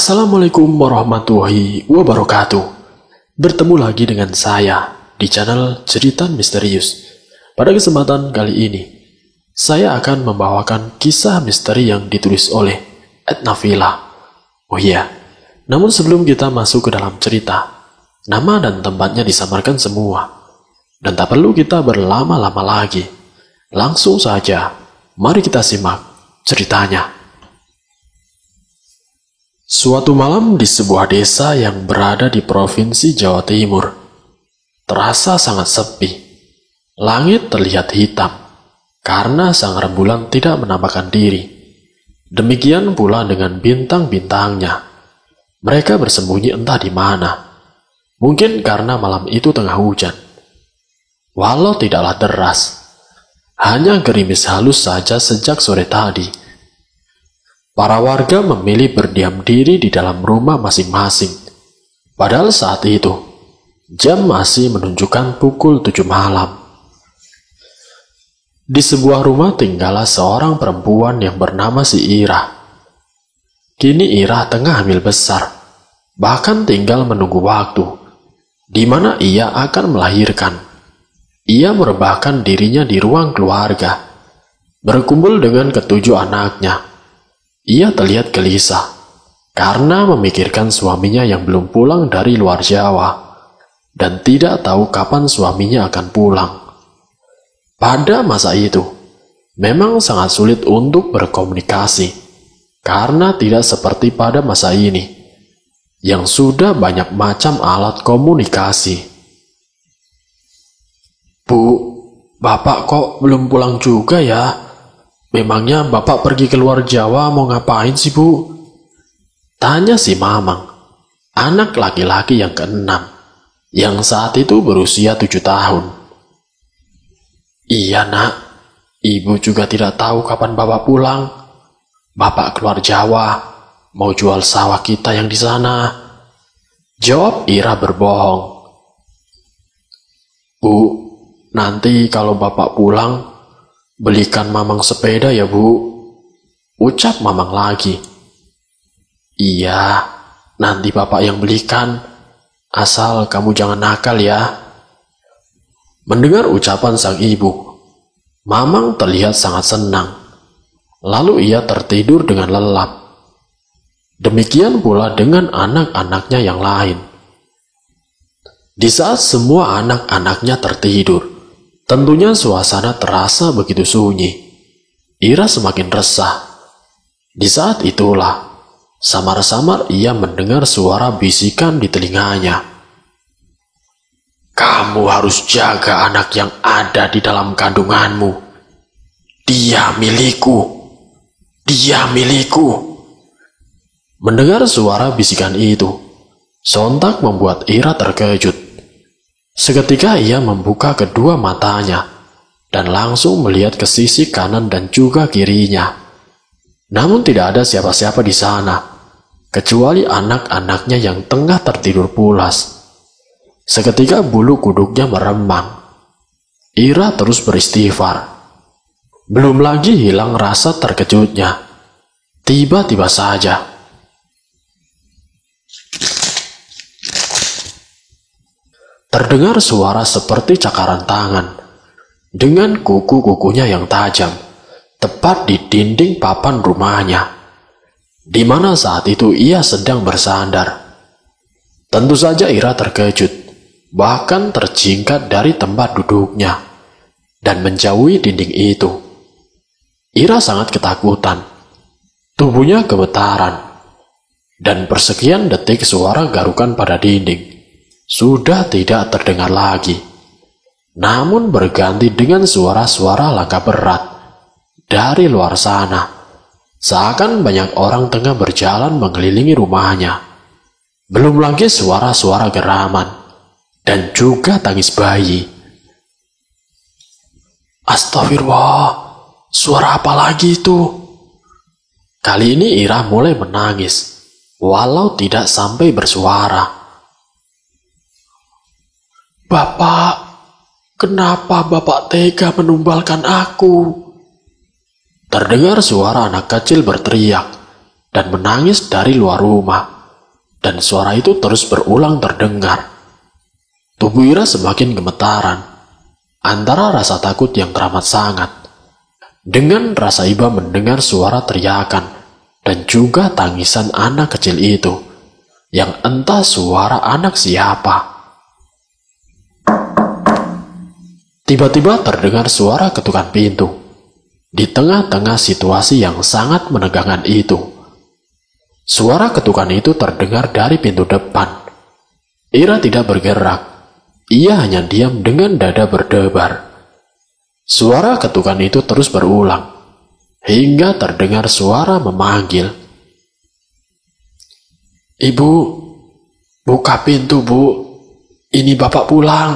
Assalamualaikum warahmatullahi wabarakatuh. Bertemu lagi dengan saya di channel Cerita Misterius. Pada kesempatan kali ini, saya akan membawakan kisah misteri yang ditulis oleh Edna Villa. Oh iya, namun sebelum kita masuk ke dalam cerita, nama dan tempatnya disamarkan semua. Dan tak perlu kita berlama-lama lagi. Langsung saja, mari kita simak ceritanya. Suatu malam di sebuah desa yang berada di Provinsi Jawa Timur, terasa sangat sepi. Langit terlihat hitam, karena sang rembulan tidak menampakkan diri. Demikian pula dengan bintang-bintangnya. Mereka bersembunyi entah di mana. Mungkin karena malam itu tengah hujan. Walau tidaklah deras, hanya gerimis halus saja sejak sore tadi. Para warga memilih berdiam diri di dalam rumah masing-masing. Padahal saat itu, jam masih menunjukkan pukul 7 malam. Di sebuah rumah tinggallah seorang perempuan yang bernama si Ira. Kini Ira tengah hamil besar, bahkan tinggal menunggu waktu, di mana ia akan melahirkan. Ia merebahkan dirinya di ruang keluarga, berkumpul dengan ketujuh anaknya. Ia terlihat gelisah karena memikirkan suaminya yang belum pulang dari luar Jawa dan tidak tahu kapan suaminya akan pulang. Pada masa itu, memang sangat sulit untuk berkomunikasi karena tidak seperti pada masa ini yang sudah banyak macam alat komunikasi. Bu, Bapak kok belum pulang juga ya? Memangnya Bapak pergi keluar Jawa mau ngapain sih, Bu? Tanya si Mamang, anak laki-laki yang keenam, yang saat itu berusia 7 tahun. Iya, Nak. Ibu juga tidak tahu kapan Bapak pulang. Bapak keluar Jawa, mau jual sawah kita yang di sana. Jawab Ira berbohong. Bu, nanti kalau Bapak pulang, belikan Mamang sepeda ya, Bu. Ucap Mamang lagi. Iya, nanti Bapak yang belikan. Asal kamu jangan nakal ya. Mendengar ucapan sang ibu, Mamang terlihat sangat senang. Lalu ia tertidur dengan lelap. Demikian pula dengan anak-anaknya yang lain. Di saat semua anak-anaknya tertidur, tentunya suasana terasa begitu sunyi. Ira semakin resah. Di saat itulah, samar-samar ia mendengar suara bisikan di telinganya. Kamu harus jaga anak yang ada di dalam kandunganmu. Dia milikku. Dia milikku. Mendengar suara bisikan itu, sontak membuat Ira terkejut. Seketika ia membuka kedua matanya dan langsung melihat ke sisi kanan dan juga kirinya. Namun tidak ada siapa-siapa di sana, kecuali anak-anaknya yang tengah tertidur pulas. Seketika bulu kuduknya meremang. Ira terus beristighfar. Belum lagi hilang rasa terkejutnya. Tiba-tiba saja, terdengar suara seperti cakaran tangan dengan kuku-kukunya yang tajam tepat di dinding papan rumahnya, di mana saat itu ia sedang bersandar. Tentu saja Ira terkejut, bahkan terjingkat dari tempat duduknya dan menjauhi dinding itu. Ira sangat ketakutan, tubuhnya gemetaran, dan persekian detik suara garukan pada dinding sudah tidak terdengar lagi, namun berganti dengan suara-suara langkah berat dari luar sana, seakan banyak orang tengah berjalan mengelilingi rumahnya. Belum lagi suara-suara geraman dan juga tangis bayi. Astagfirullah, suara apa lagi itu? Kali ini Ira mulai menangis, walau tidak sampai bersuara. Bapak, kenapa Bapak tega menumbalkan aku? Terdengar suara anak kecil berteriak dan menangis dari luar rumah. dan suara itu terus berulang terdengar. Tubuh Ira semakin gemetaran, antara rasa takut yang teramat sangat, dengan rasa iba mendengar suara teriakan dan juga tangisan anak kecil itu, yang entah suara anak siapa. Tiba-tiba terdengar suara ketukan pintu, di tengah-tengah situasi yang sangat menegangkan itu. Suara ketukan itu terdengar dari pintu depan. Ira tidak bergerak, ia hanya diam dengan dada berdebar. Suara ketukan itu terus berulang, hingga terdengar suara memanggil. "Ibu, buka pintu, Bu. Ini Bapak pulang."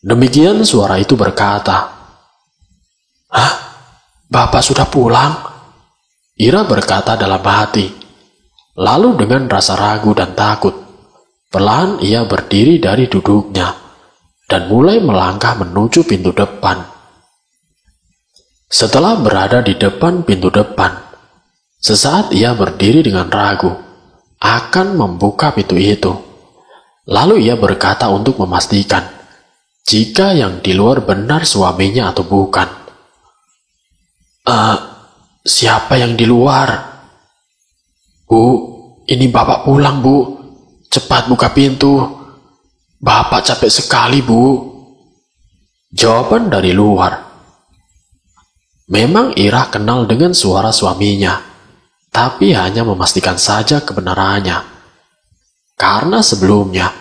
Demikian suara itu berkata. "Hah? Bapak sudah pulang?" Ira berkata dalam hati. Lalu dengan rasa ragu dan takut, perlahan ia berdiri dari duduknya dan mulai melangkah menuju pintu depan. Setelah berada di depan pintu depan, sesaat ia berdiri dengan ragu akan membuka pintu itu. Lalu ia berkata untuk memastikan jika yang di luar benar suaminya atau bukan. Siapa yang di luar?" "Bu, ini Bapak pulang, Bu. Cepat buka pintu. Bapak capek sekali, Bu." Jawaban dari luar. Memang Ira kenal dengan suara suaminya, tapi hanya memastikan saja kebenarannya. Karena sebelumnya,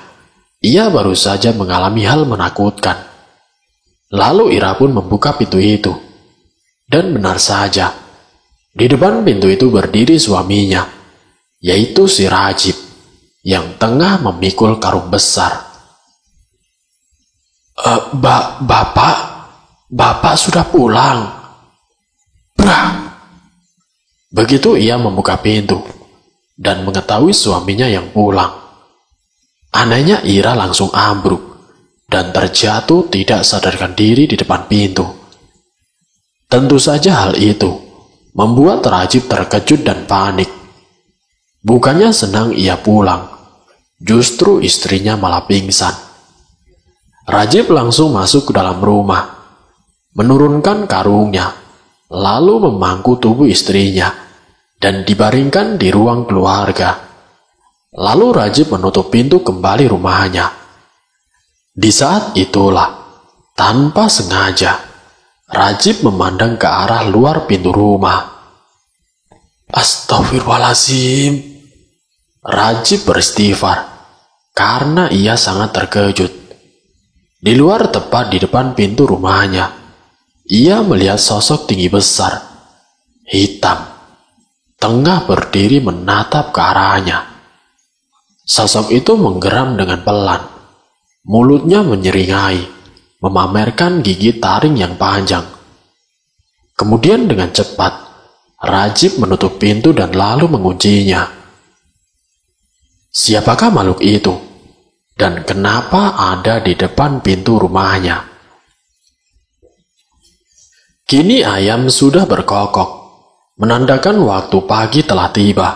ia baru saja mengalami hal menakutkan. Lalu Ira pun membuka pintu itu. Dan benar saja, di depan pintu itu berdiri suaminya, yaitu si Rajib, yang tengah memikul karung besar. Bapak sudah pulang." Brah! Begitu ia membuka pintu dan mengetahui suaminya yang pulang, anehnya Ira langsung ambruk dan terjatuh tidak sadarkan diri di depan pintu. Tentu saja hal itu membuat Rajib terkejut dan panik. Bukannya senang ia pulang, justru istrinya malah pingsan. Rajib langsung masuk ke dalam rumah, menurunkan karungnya, lalu memangku tubuh istrinya dan dibaringkan di ruang keluarga. Lalu Rajib menutup pintu kembali rumahnya. Di saat itulah, tanpa sengaja, Rajib memandang ke arah luar pintu rumah. "Astagfirullahaladzim." Rajib beristighfar karena ia sangat terkejut. Di luar, tepat di depan pintu rumahnya, ia melihat sosok tinggi besar, hitam, tengah berdiri menatap ke arahnya. Sosok itu menggeram dengan pelan, mulutnya menyeringai, memamerkan gigi taring yang panjang. Kemudian dengan cepat, Rajib menutup pintu dan lalu menguncinya. Siapakah makhluk itu? Dan kenapa ada di depan pintu rumahnya? Kini ayam sudah berkokok, menandakan waktu pagi telah tiba.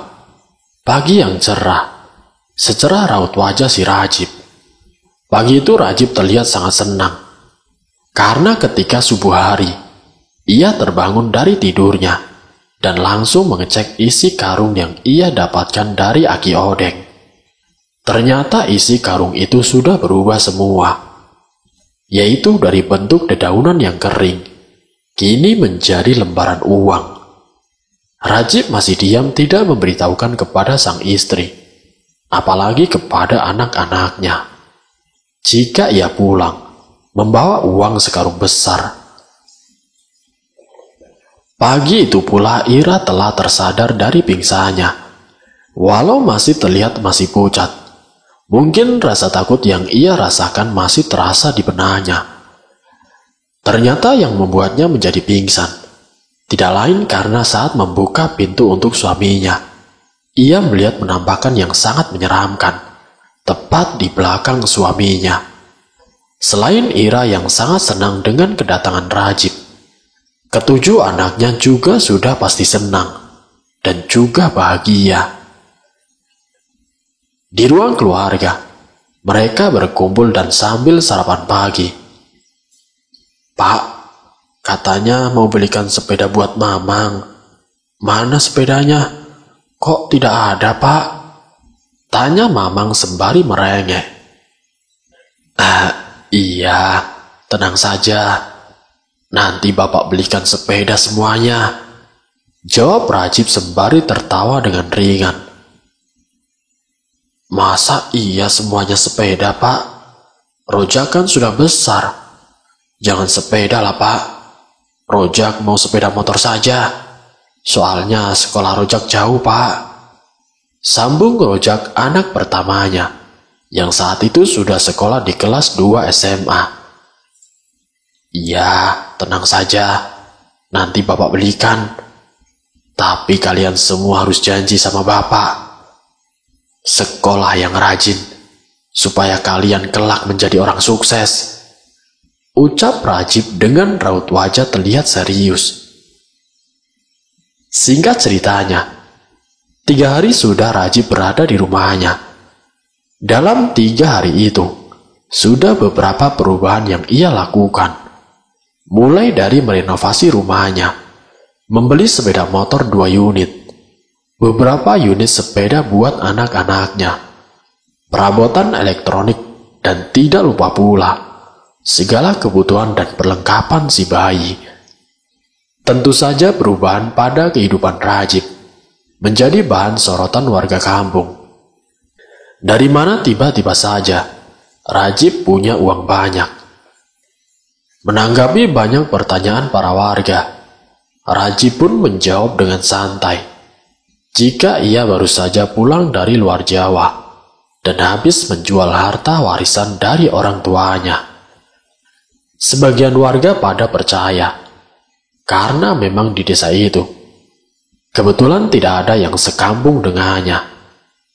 Pagi yang cerah, secerah raut wajah si Rajib. Pagi itu Rajib terlihat sangat senang, karena ketika subuh hari, ia terbangun dari tidurnya dan langsung mengecek isi karung yang ia dapatkan dari Aki Odeng. Ternyata isi karung itu sudah berubah semua, yaitu dari bentuk dedaunan yang kering, kini menjadi lembaran uang. Rajib masih diam tidak memberitahukan kepada sang istri, apalagi kepada anak-anaknya, jika ia pulang membawa uang sekarung besar. Pagi itu pula Ira telah tersadar dari pingsannya. Walau masih terlihat masih pucat, mungkin rasa takut yang ia rasakan masih terasa di benaknya. Ternyata yang membuatnya menjadi pingsan tidak lain karena saat membuka pintu untuk suaminya, ia melihat penampakan yang sangat menyeramkan tepat di belakang suaminya. Selain Ira yang sangat senang dengan kedatangan Rajib, ketujuh anaknya juga sudah pasti senang dan juga bahagia. Di ruang keluarga, mereka berkumpul dan sambil sarapan pagi. "Pak, katanya mau belikan sepeda buat Mamang. Mana sepedanya? Kok tidak ada, Pak?" tanya Mamang sembari merengek. Iya, tenang saja. Nanti Bapak belikan sepeda semuanya," jawab Rajib sembari tertawa dengan ringan. "Masa iya semuanya sepeda, Pak? Rojak kan sudah besar. Jangan sepeda lah, Pak. Rojak mau sepeda motor saja. Soalnya sekolah Rojak jauh, Pak," sambung Rojak anak pertamanya, yang saat itu sudah sekolah di kelas 2 SMA. "Iya, tenang saja. Nanti Bapak belikan. Tapi kalian semua harus janji sama Bapak. Sekolah yang rajin, supaya kalian kelak menjadi orang sukses," ucap Rajib dengan raut wajah terlihat serius. Singkat ceritanya, 3 hari sudah Rajib berada di rumahnya. Dalam 3 hari itu, sudah beberapa perubahan yang ia lakukan. Mulai dari merenovasi rumahnya, membeli sepeda motor 2 unit, beberapa unit sepeda buat anak-anaknya, perabotan elektronik, dan tidak lupa pula segala kebutuhan dan perlengkapan si bayi. Tentu saja perubahan pada kehidupan Rajib menjadi bahan sorotan warga kampung. Dari mana tiba-tiba saja Rajib punya uang banyak? Menanggapi banyak pertanyaan para warga, Rajib pun menjawab dengan santai. Jika ia baru saja pulang dari luar Jawa dan habis menjual harta warisan dari orang tuanya. Sebagian warga pada percaya, karena memang di desa itu kebetulan tidak ada yang sekampung dengannya,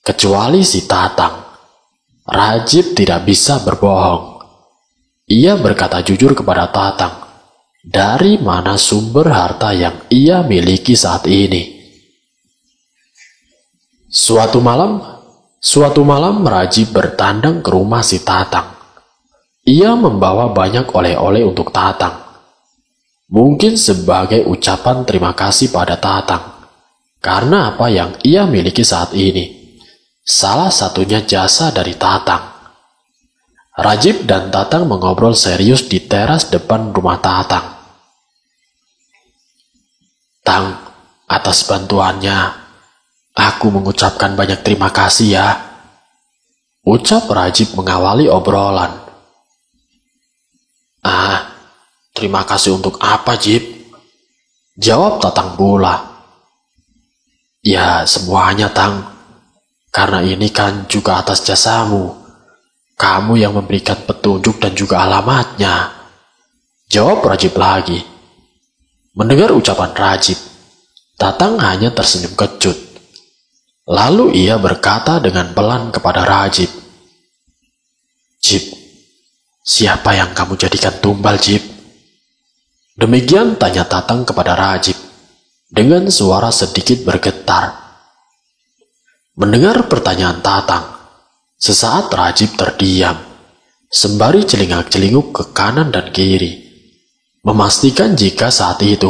kecuali si Tatang. Rajib tidak bisa berbohong. Ia berkata jujur kepada Tatang, dari mana sumber harta yang ia miliki saat ini. Suatu malam Rajib bertandang ke rumah si Tatang. Ia membawa banyak oleh-oleh untuk Tatang. Mungkin sebagai ucapan terima kasih pada Tatang, karena apa yang ia miliki saat ini. Salah satunya jasa dari Tatang. Rajib dan Tatang mengobrol serius di teras depan rumah Tatang. "Tang, atas bantuannya, aku mengucapkan banyak terima kasih ya," ucap Rajib mengawali obrolan. Terima kasih untuk apa, Jib?" jawab Tatang pula. "Ya, semuanya, Tang. Karena ini kan juga atas jasamu. Kamu yang memberikan petunjuk dan juga alamatnya," jawab Rajib lagi. Mendengar ucapan Rajib, Tatang hanya tersenyum kecut. Lalu ia berkata dengan pelan kepada Rajib, "Jib, siapa yang kamu jadikan tumbal, Jib?" Demikian tanya Tatang kepada Rajib dengan suara sedikit bergetar. Mendengar pertanyaan Tatang, sesaat Rajib terdiam, sembari celingak-celinguk ke kanan dan kiri, memastikan jika saat itu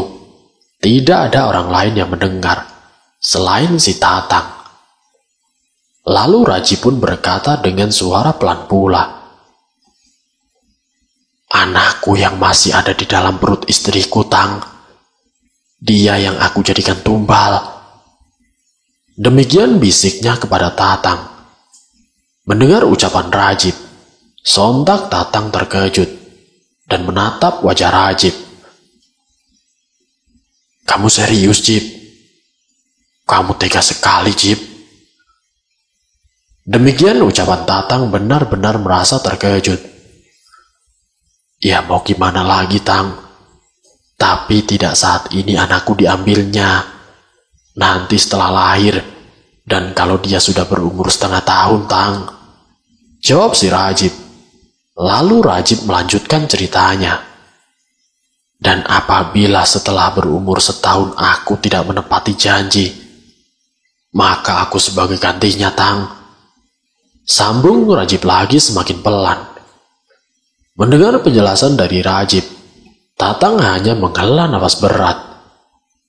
tidak ada orang lain yang mendengar selain si Tatang. Lalu Rajib pun berkata dengan suara pelan pula, "Anakku yang masih ada di dalam perut istriku, Tang. Dia yang aku jadikan tumbal." Demikian bisiknya kepada Tatang. Mendengar ucapan Rajib, sontak Tatang terkejut dan menatap wajah Rajib. "Kamu serius, Jib? Kamu tega sekali, Jib." Demikian ucapan Tatang benar-benar merasa terkejut. "Ya mau gimana lagi, Tang? Tapi tidak saat ini anakku diambilnya. Nanti setelah lahir, dan kalau dia sudah berumur 1/2 tahun, Tang," jawab si Rajib. Lalu Rajib melanjutkan ceritanya. "Dan apabila setelah berumur 1 tahun aku tidak menepati janji, maka aku sebagai gantinya, Tang. Sambung Rajib lagi semakin pelan. Mendengar penjelasan dari Rajib, Tatang hanya menghela nafas berat.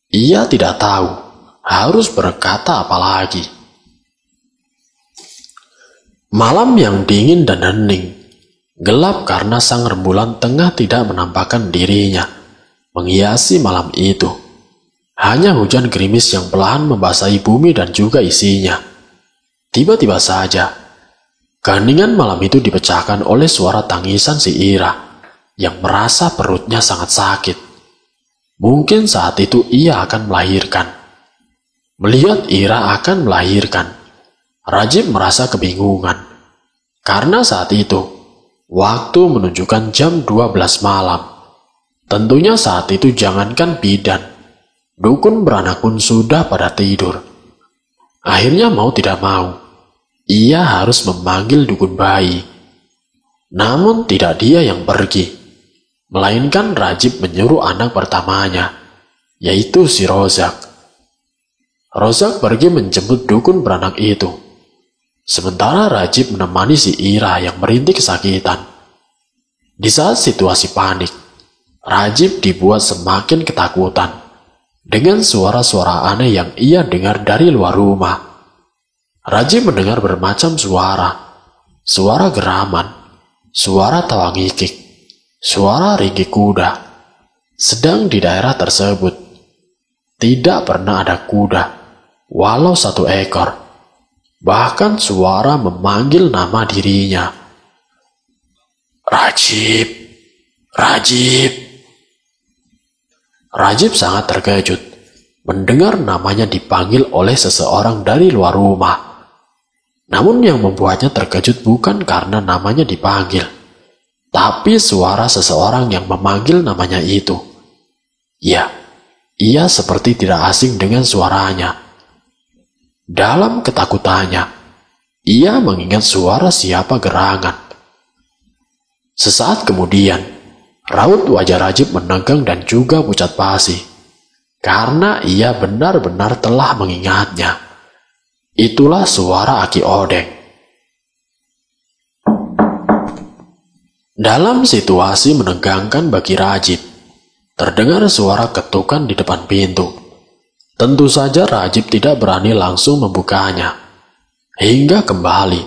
Ia tidak tahu harus berkata apa lagi. Malam yang dingin dan hening, gelap karena sang rembulan tengah tidak menampakkan dirinya, menghiasi malam itu. Hanya hujan gerimis yang perlahan membasahi bumi dan juga isinya. Tiba-tiba saja, keheningan malam itu dipecahkan oleh suara tangisan si Ira yang merasa perutnya sangat sakit. Mungkin saat itu ia akan melahirkan. Melihat Ira akan melahirkan, Rajib merasa kebingungan. Karena saat itu, waktu menunjukkan jam 12 malam. Tentunya saat itu jangankan bidan, dukun beranak pun sudah pada tidur. Akhirnya mau tidak mau, ia harus memanggil dukun bayi. Namun tidak dia yang pergi, melainkan Rajib menyuruh anak pertamanya, yaitu si Rozak. Rozak pergi menjemput dukun beranak itu. Sementara Rajib menemani si Ira yang merintih kesakitan. Di saat situasi panik, Rajib dibuat semakin ketakutan dengan suara-suara aneh yang ia dengar dari luar rumah. Rajib mendengar bermacam suara, suara geraman, suara tawa ngikik, suara ringkih kuda. Sedang di daerah tersebut tidak pernah ada kuda, walau satu ekor. Bahkan suara memanggil nama dirinya. Rajib, Rajib. Rajib sangat terkejut mendengar namanya dipanggil oleh seseorang dari luar rumah. Namun yang membuatnya terkejut bukan karena namanya dipanggil, tapi suara seseorang yang memanggil namanya itu. Ya, ia seperti tidak asing dengan suaranya. Dalam ketakutannya, ia mengingat suara siapa gerangan. Sesaat kemudian, raut wajah Rajib menegang dan juga pucat pasi, karena ia benar-benar telah mengingatnya. Itulah suara Aki Odeng. Dalam situasi menegangkan bagi Rajib, terdengar suara ketukan di depan pintu. Tentu saja Rajib tidak berani langsung membukanya. Hingga kembali,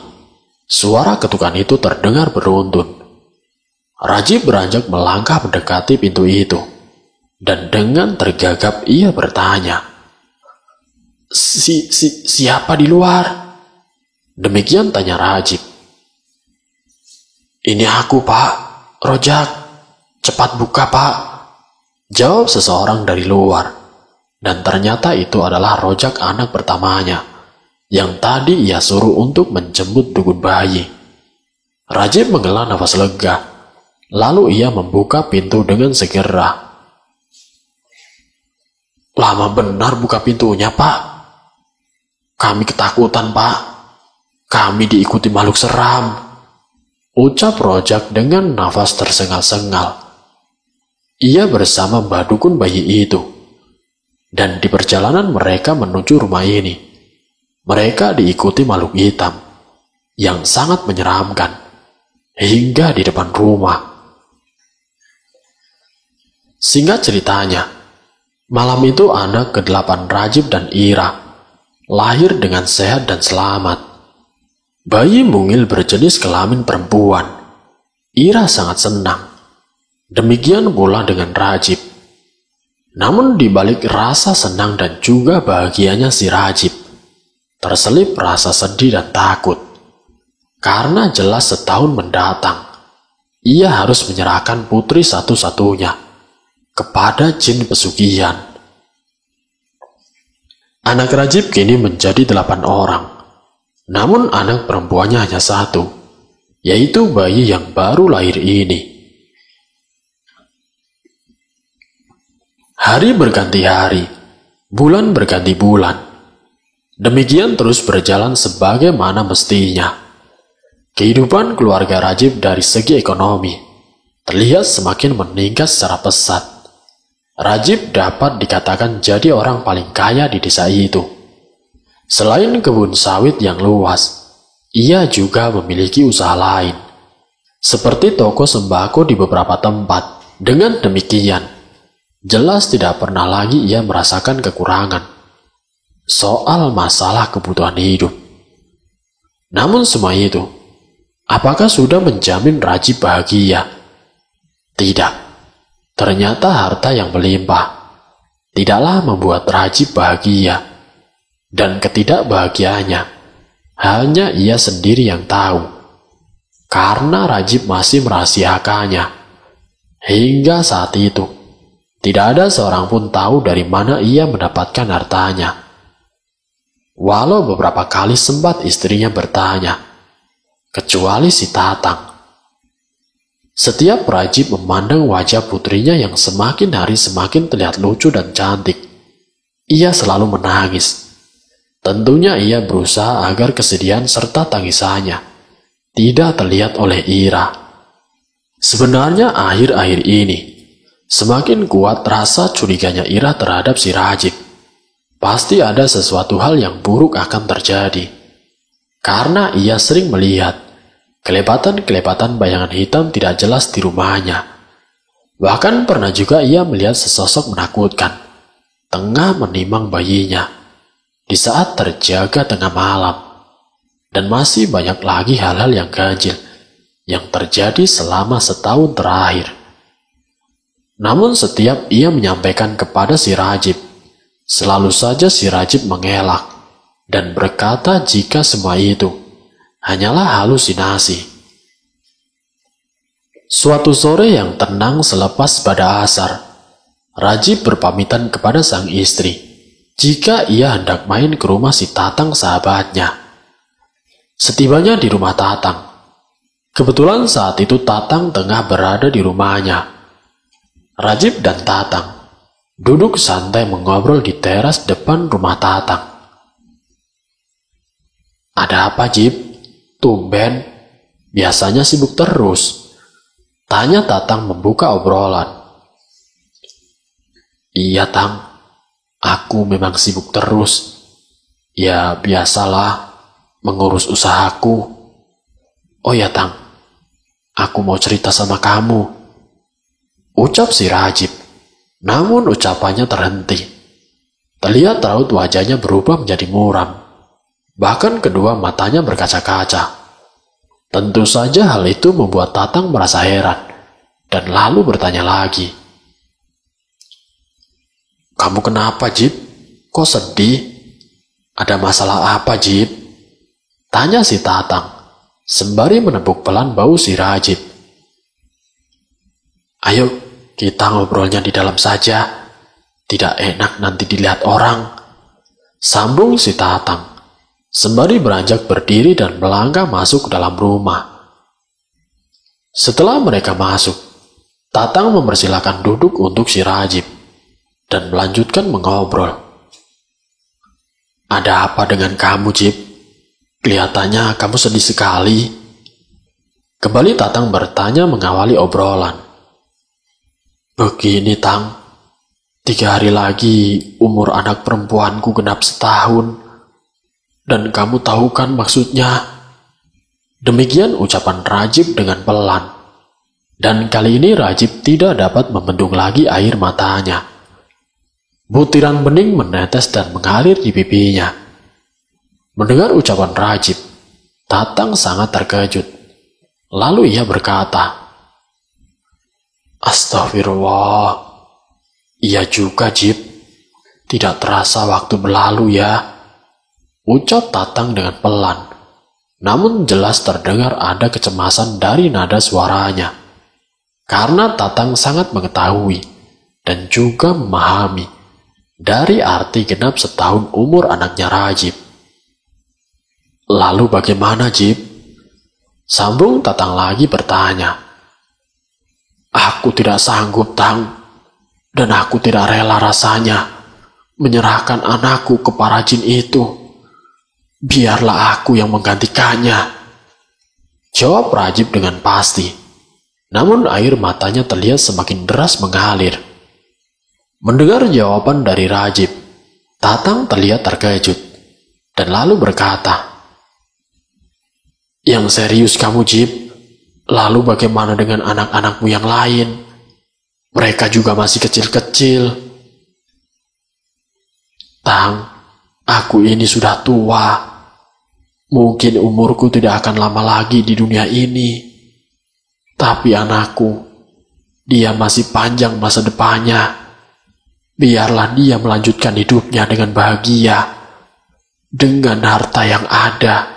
suara ketukan itu terdengar beruntun. Rajib beranjak melangkah mendekati pintu itu. Dan dengan tergagap ia bertanya, Siapa di luar? Demikian tanya Rajib. Ini aku, Pak. Rojak. Cepat buka, Pak. Jawab seseorang dari luar. Dan ternyata itu adalah Rojak anak pertamanya, yang tadi ia suruh untuk menjemput dukun bayi. Rajib menghela nafas lega, lalu ia membuka pintu dengan segera. Lama benar buka pintunya, Pak. Kami ketakutan, Pak. Kami diikuti makhluk seram. Ucap Rojak dengan nafas tersengal-sengal. Ia bersama Mbak Dukun bayi itu. Dan di perjalanan mereka menuju rumah ini, mereka diikuti makhluk hitam yang sangat menyeramkan hingga di depan rumah. Singkat ceritanya, malam itu anak ke-8 Rajib dan Ira lahir dengan sehat dan selamat. Bayi mungil berjenis kelamin perempuan. Ira sangat senang. Demikian pula dengan Rajib. Namun di balik rasa senang dan juga bahagianya si Rajib, terselip rasa sedih dan takut. Karena jelas setahun mendatang, ia harus menyerahkan putri satu-satunya kepada jin pesugihan. Anak Rajib kini menjadi 8 orang. Namun anak perempuannya hanya 1, yaitu bayi yang baru lahir ini. Hari berganti hari, bulan berganti bulan. Demikian terus berjalan sebagaimana mestinya. Kehidupan keluarga Rajib dari segi ekonomi terlihat semakin meningkat secara pesat. Rajib dapat dikatakan jadi orang paling kaya di desa itu. Selain kebun sawit yang luas, Ia juga memiliki usaha lain, seperti toko sembako di beberapa tempat. Dengan demikian, jelas tidak pernah lagi ia merasakan kekurangan soal masalah kebutuhan hidup. Namun semua itu, apakah sudah menjamin Rajib bahagia? Tidak. Ternyata harta yang melimpah tidaklah membuat Rajib bahagia, dan ketidakbahagiaannya hanya ia sendiri yang tahu, karena Rajib masih merahasiakannya. Hingga saat itu, tidak ada seorang pun tahu dari mana ia mendapatkan hartanya. Walau beberapa kali sempat istrinya bertanya, kecuali si Tatang. Setiap Rajib memandang wajah putrinya yang semakin hari semakin terlihat lucu dan cantik, ia selalu menangis. Tentunya ia berusaha agar kesedihan serta tangisannya tidak terlihat oleh Ira. Sebenarnya akhir-akhir ini, semakin kuat rasa curiganya Ira terhadap si Rajib. Pasti ada sesuatu hal yang buruk akan terjadi, karena ia sering melihat kelebatan-kelebatan bayangan hitam tidak jelas di rumahnya. Bahkan pernah juga ia melihat sesosok menakutkan tengah menimang bayinya di saat terjaga tengah malam. Dan masih banyak lagi hal-hal yang ganjil yang terjadi selama setahun terakhir. Namun setiap ia menyampaikan kepada si Rajib, selalu saja si Rajib mengelak dan berkata jika semua itu hanyalah halusinasi. Suatu sore yang tenang selepas pada asar, Rajib berpamitan kepada sang istri jika ia hendak main ke rumah si Tatang sahabatnya. Setibanya di rumah Tatang, kebetulan saat itu Tatang tengah berada di rumahnya. Rajib dan Tatang duduk santai mengobrol di teras depan rumah Tatang. "Ada apa, Jib? Tumben, biasanya sibuk terus," tanya Tatang membuka obrolan. "Iya, Tang, aku memang sibuk terus. Ya, biasalah, mengurus usahaku. Oh ya, Tang, aku mau cerita sama kamu," ucap si Rajib. Namun ucapannya terhenti. Terlihat raut wajahnya berubah menjadi muram. Bahkan kedua matanya berkaca-kaca. Tentu saja hal itu membuat Tatang merasa heran dan lalu bertanya lagi, "Kamu kenapa, Jib? Kok sedih? Ada masalah apa, Jib?" tanya si Tatang sembari menepuk pelan bau si Rajib. "Ayo, kita ngobrolnya di dalam saja. Tidak enak nanti dilihat orang," sambung si Tatang sembari beranjak berdiri dan melangkah masuk ke dalam rumah. Setelah mereka masuk, Tatang mempersilahkan duduk untuk si Rajib dan melanjutkan mengobrol. "Ada apa dengan kamu, Jib? Kelihatannya kamu sedih sekali," kembali Tatang bertanya mengawali obrolan. "Begini, Tang, 3 hari lagi umur anak perempuanku genap setahun. Dan kamu tahu kan maksudnya?" Demikian ucapan Rajib dengan pelan. Dan kali ini Rajib tidak dapat membendung lagi air matanya. Butiran bening menetes dan mengalir di pipinya. Mendengar ucapan Rajib, Tatang sangat terkejut. Lalu ia berkata, "Astagfirullah. Iya juga, Jib. Tidak terasa waktu berlalu ya," ucap Tatang dengan pelan. Namun jelas terdengar ada kecemasan dari nada suaranya. Karena Tatang sangat mengetahui dan juga memahami dari arti genap setahun umur anaknya Rajib. "Lalu bagaimana, Jib?" sambung Tatang lagi bertanya. "Aku tidak sanggup, Tang. Dan aku tidak rela rasanya menyerahkan anakku ke para jin itu. Biarlah aku yang menggantikannya," jawab Rajib dengan pasti. Namun air matanya terlihat semakin deras mengalir. Mendengar jawaban dari Rajib, Tatang terlihat terkejut dan lalu berkata, Yang serius kamu, Jip? Lalu bagaimana dengan anak-anakmu yang lain? Mereka juga masih kecil-kecil. Tang, aku ini sudah tua. Mungkin umurku tidak akan lama lagi di dunia ini. Tapi anakku, dia masih panjang masa depannya. Biarlah dia melanjutkan hidupnya dengan bahagia. Dengan harta yang ada.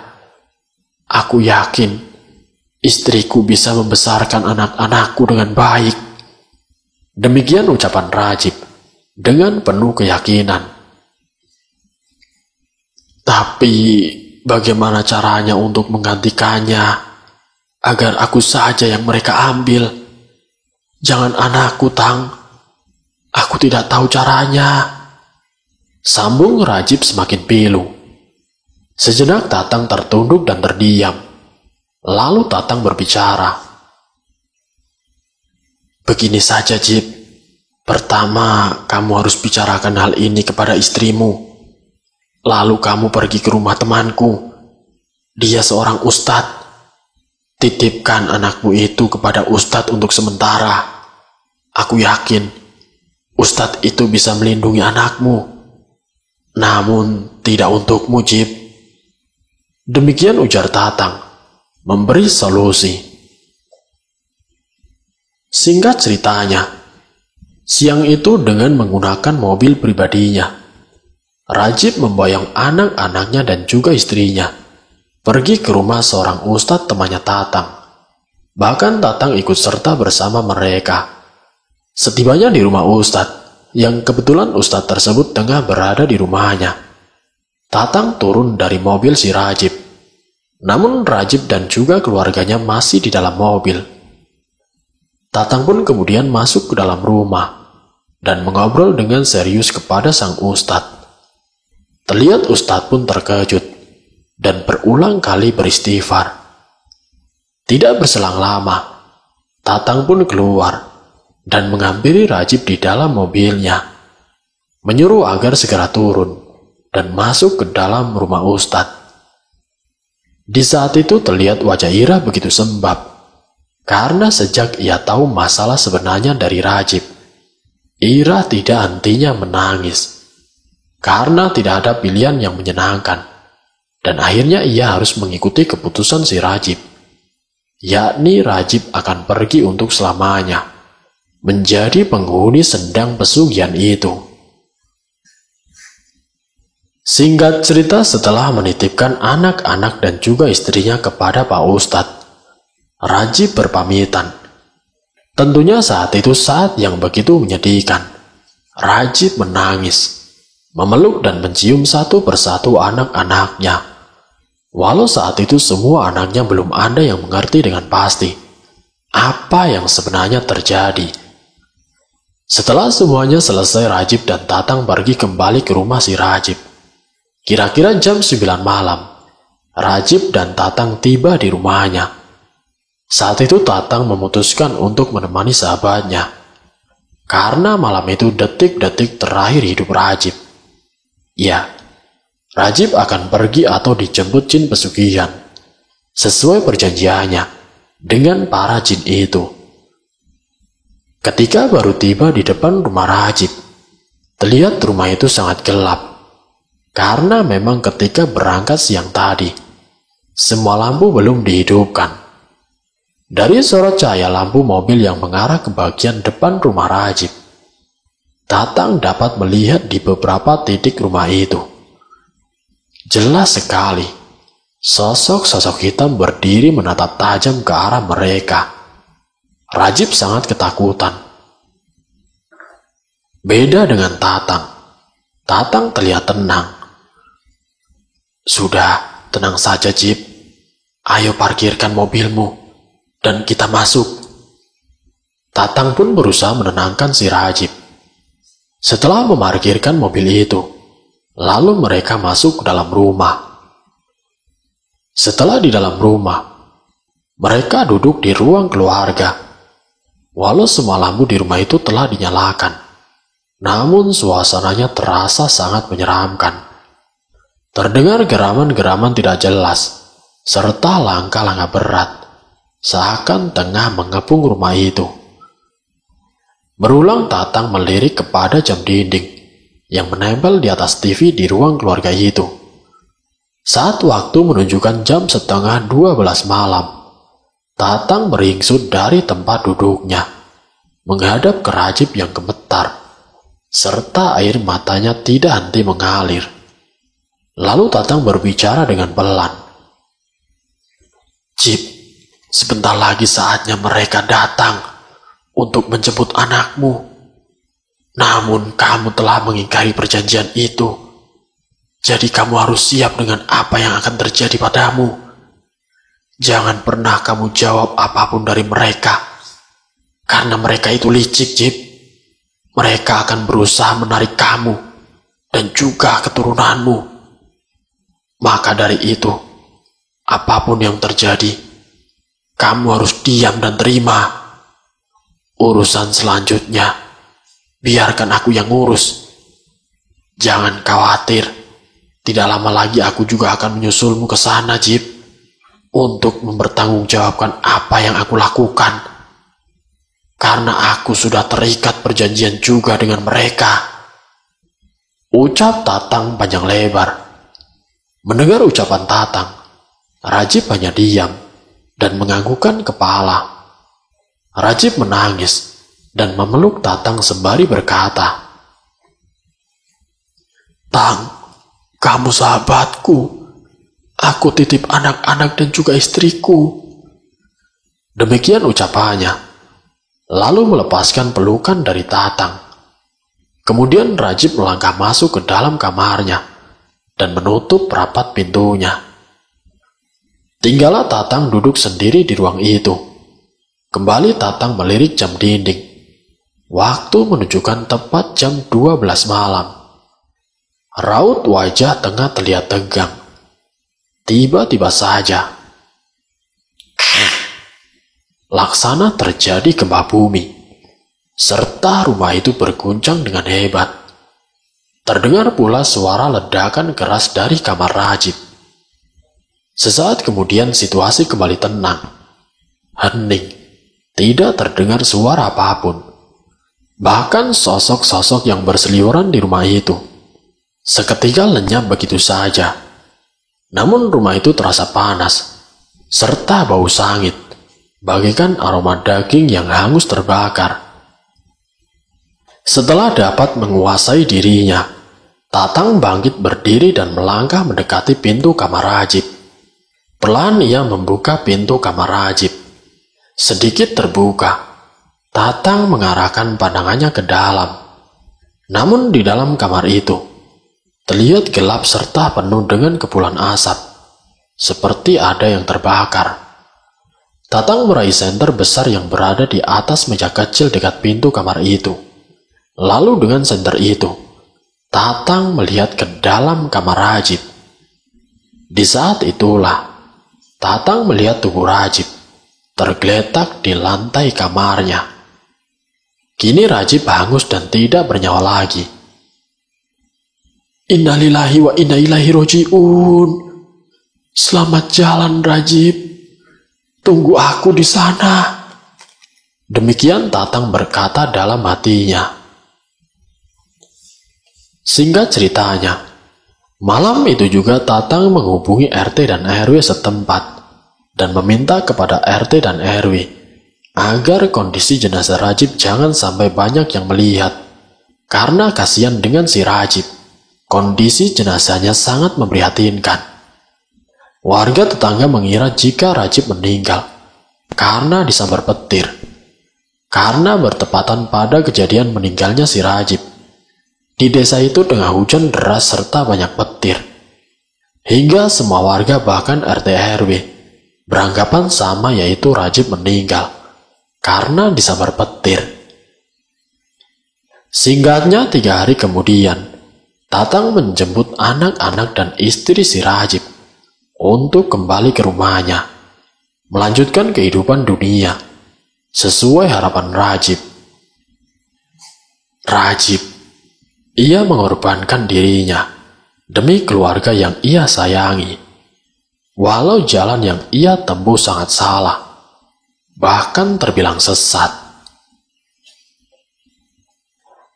Aku yakin istriku bisa membesarkan anak-anakku dengan baik. Demikian ucapan Rajib dengan penuh keyakinan. Tapi bagaimana caranya untuk menggantikannya agar aku saja yang mereka ambil? Jangan anakku, Tang. Aku tidak tahu caranya. Sambung Rajib semakin pilu. Sejenak Tatang tertunduk dan terdiam. Lalu Tatang berbicara. Begini saja, Jip. Pertama, kamu harus bicarakan hal ini kepada istrimu. Lalu kamu pergi ke rumah temanku. Dia seorang ustadz. Titipkan anakmu itu kepada ustadz untuk sementara. Aku yakin ustadz itu bisa melindungi anakmu. Namun tidak untukmu, Jip. Demikian ujar Tatang, memberi solusi. Singkat ceritanya, siang itu dengan menggunakan mobil pribadinya, Rajib memboyong anak-anaknya dan juga istrinya pergi ke rumah seorang ustadz temannya Tatang. Bahkan Tatang ikut serta bersama mereka. Setibanya di rumah ustadz, yang kebetulan ustadz tersebut tengah berada di rumahnya, Tatang turun dari mobil si Rajib. Namun Rajib dan juga keluarganya masih di dalam mobil. Tatang pun kemudian masuk ke dalam rumah dan mengobrol dengan serius kepada sang ustadz. Terlihat ustadz pun terkejut dan berulang kali beristighfar. Tidak berselang lama, Tatang pun keluar dan menghampiri Rajib di dalam mobilnya, menyuruh agar segera turun dan masuk ke dalam rumah ustadz. Di saat itu terlihat wajah Ira begitu sembab, karena sejak ia tahu masalah sebenarnya dari Rajib, Ira tidak hentinya menangis, karena tidak ada pilihan yang menyenangkan, dan akhirnya ia harus mengikuti keputusan si Rajib, yakni Rajib akan pergi untuk selamanya, menjadi penghuni sendang pesugihan itu. Singkat cerita, setelah menitipkan anak-anak dan juga istrinya kepada Pak Ustadz, Rajib berpamitan. Tentunya saat itu saat yang begitu menyedihkan. Rajib menangis, memeluk dan mencium satu persatu anak-anaknya. Walau saat itu semua anaknya belum ada yang mengerti dengan pasti apa yang sebenarnya terjadi. Setelah semuanya selesai, Rajib dan Tatang pergi kembali ke rumah si Rajib. Kira-kira jam 9 malam, Rajib dan Tatang tiba di rumahnya. Saat itu Tatang memutuskan untuk menemani sahabatnya, karena malam itu detik-detik terakhir hidup Rajib. Ya, Rajib akan pergi atau dijemput jin pesugihan, sesuai perjanjiannya dengan para jin itu. Ketika baru tiba di depan rumah Rajib, terlihat rumah itu sangat gelap. Karena memang ketika berangkat siang tadi, semua lampu belum dihidupkan. Dari sorot cahaya lampu mobil yang mengarah ke bagian depan rumah Rajib, Tatang dapat melihat di beberapa titik rumah itu. Jelas sekali, sosok-sosok hitam berdiri menatap tajam ke arah mereka. Rajib sangat ketakutan. Beda dengan Tatang. Tatang terlihat tenang. Sudah, tenang saja, Jip. Ayo parkirkan mobilmu, dan kita masuk. Tatang pun berusaha menenangkan si Rajib. Setelah memarkirkan mobil itu, lalu mereka masuk ke dalam rumah. Setelah di dalam rumah, mereka duduk di ruang keluarga. Walau semua lampu di rumah itu telah dinyalakan, namun suasananya terasa sangat menyeramkan. Terdengar geraman-geraman tidak jelas, serta langkah-langkah berat, seakan tengah mengepung rumah itu. Berulang Tatang melirik kepada jam dinding yang menempel di atas TV di ruang keluarga itu. Saat waktu menunjukkan jam 11:30 malam, Tatang beringsut dari tempat duduknya, menghadap ke Rajib yang gemetar, serta air matanya tidak henti mengalir. Lalu Tatang berbicara dengan pelan. "Jip, sebentar lagi saatnya mereka datang untuk menjemput anakmu. Namun kamu telah mengingkari perjanjian itu. Jadi kamu harus siap dengan apa yang akan terjadi padamu. Jangan pernah kamu jawab apapun dari mereka, karena mereka itu licik, Jip. Mereka akan berusaha menarik kamu dan juga keturunanmu. Maka dari itu, apapun yang terjadi, kamu harus diam dan terima. Urusan selanjutnya, biarkan aku yang ngurus. Jangan khawatir, tidak lama lagi aku juga akan menyusulmu ke sana, Jip, untuk mempertanggungjawabkan apa yang aku lakukan. Karena aku sudah terikat perjanjian juga dengan mereka," ucap Tatang panjang lebar. Mendengar ucapan Tatang, Rajib hanya diam dan menganggukkan kepala. Rajib menangis dan memeluk Tatang sembari berkata, "Tang, kamu sahabatku. Aku titip anak-anak dan juga istriku." Demikian ucapannya, lalu melepaskan pelukan dari Tatang. Kemudian Rajib melangkah masuk ke dalam kamarnya dan menutup rapat pintunya. Tinggallah Tatang duduk sendiri di ruang itu. Kembali Tatang melirik jam dinding. Waktu menunjukkan tepat jam 12 malam. Raut wajah tengah terlihat tegang. Tiba-tiba saja, laksana terjadi gempa bumi, serta rumah itu berguncang dengan hebat. Terdengar pula suara ledakan keras dari kamar Rajib. Sesaat kemudian situasi kembali tenang, hening, tidak terdengar suara apapun. Bahkan sosok-sosok yang berseliweran di rumah itu seketika lenyap begitu saja. Namun rumah itu terasa panas, serta bau sangit, bagaikan aroma daging yang hangus terbakar. Setelah dapat menguasai dirinya, Tatang bangkit berdiri dan melangkah mendekati pintu kamar Rajib. Pelan ia membuka pintu kamar Rajib. Sedikit terbuka, Tatang mengarahkan pandangannya ke dalam. Namun di dalam kamar itu, terlihat gelap serta penuh dengan kepulan asap, seperti ada yang terbakar. Tatang meraih senter besar yang berada di atas meja kecil dekat pintu kamar itu. Lalu dengan senter itu, Tatang melihat ke dalam kamar Rajib. Di saat itulah, Tatang melihat tubuh Rajib tergeletak di lantai kamarnya. Kini Rajib hangus dan tidak bernyawa lagi. "Innalillahi wa inna ilaihi roji'un. Selamat jalan, Rajib. Tunggu aku di sana." Demikian Tatang berkata dalam hatinya. Singkat ceritanya, malam itu juga Tatang menghubungi RT dan RW setempat dan meminta kepada RT dan RW agar kondisi jenazah Rajib jangan sampai banyak yang melihat, karena kasihan dengan si Rajib. Kondisi jenazahnya sangat memprihatinkan. Warga tetangga mengira jika Rajib meninggal karena disambar petir, karena bertepatan pada kejadian meninggalnya si Rajib. Di desa itu tengah hujan deras serta banyak petir, hingga semua warga bahkan RT RW beranggapan sama, yaitu Rajib meninggal karena disambar petir. Singkatnya 3 hari kemudian, Tatang menjemput anak-anak dan istri si Rajib untuk kembali ke rumahnya, melanjutkan kehidupan dunia sesuai harapan Rajib. Rajib, ia mengorbankan dirinya demi keluarga yang ia sayangi. walau jalan yang ia tempuh sangat salah, bahkan terbilang sesat.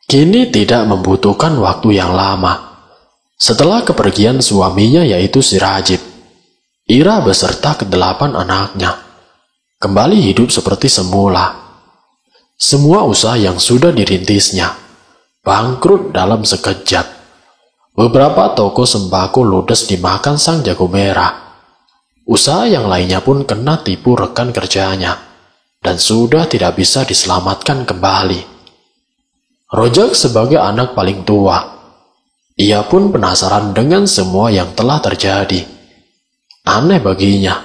Kini tidak membutuhkan waktu yang lama. Setelah kepergian suaminya yaitu si Rajib, Ira beserta ke-8 anaknya kembali hidup seperti semula. Semua usaha yang sudah dirintisnya bangkrut dalam sekejap. Beberapa toko sembako ludes dimakan sang jago merah. Usaha yang lainnya pun kena tipu rekan kerjanya dan sudah tidak bisa diselamatkan kembali. Rojak sebagai anak paling tua, ia pun penasaran dengan semua yang telah terjadi. Aneh baginya,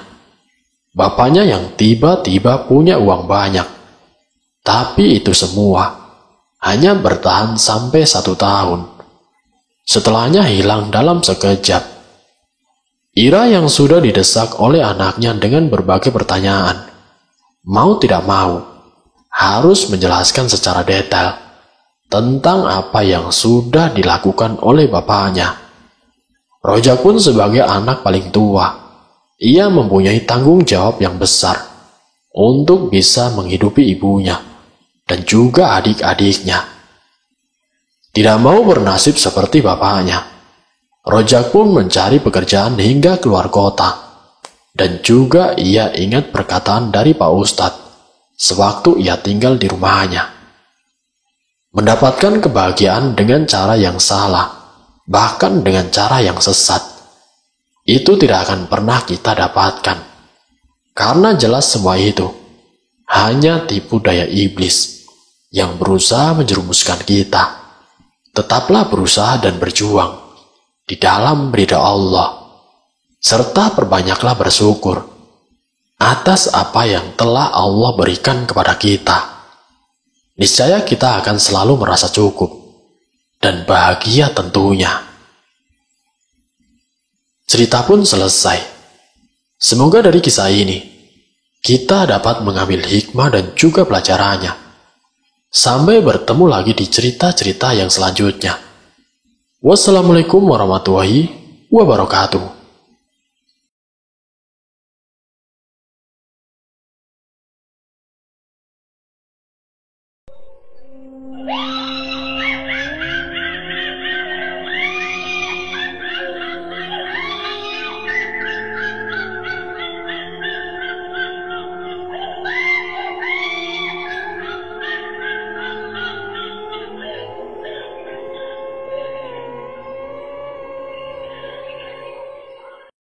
bapaknya yang tiba-tiba punya uang banyak. Tapi itu semua hanya bertahan sampai 1 tahun. Setelahnya hilang dalam sekejap. Ira yang sudah didesak oleh anaknya dengan berbagai pertanyaan, mau tidak mau, harus menjelaskan secara detail tentang apa yang sudah dilakukan oleh bapaknya. Rojak pun sebagai anak paling tua, ia mempunyai tanggung jawab yang besar untuk bisa menghidupi ibunya dan juga adik-adiknya. Tidak mau bernasib seperti bapaknya, Rojak pun mencari pekerjaan hingga keluar kota. Dan juga ia ingat perkataan dari Pak Ustadz sewaktu ia tinggal di rumahnya. Mendapatkan kebahagiaan dengan cara yang salah, bahkan dengan cara yang sesat, itu tidak akan pernah kita dapatkan. Karena jelas semua itu hanya tipu daya iblis yang berusaha menjerumuskan kita. Tetaplah berusaha dan berjuang di dalam ridha Allah, serta perbanyaklah bersyukur atas apa yang telah Allah berikan kepada kita. Niscaya kita akan selalu merasa cukup dan bahagia tentunya. Cerita pun selesai. Semoga dari kisah ini kita dapat mengambil hikmah dan juga pelajarannya. Sampai bertemu lagi di cerita-cerita yang selanjutnya. Wassalamualaikum warahmatullahi wabarakatuh.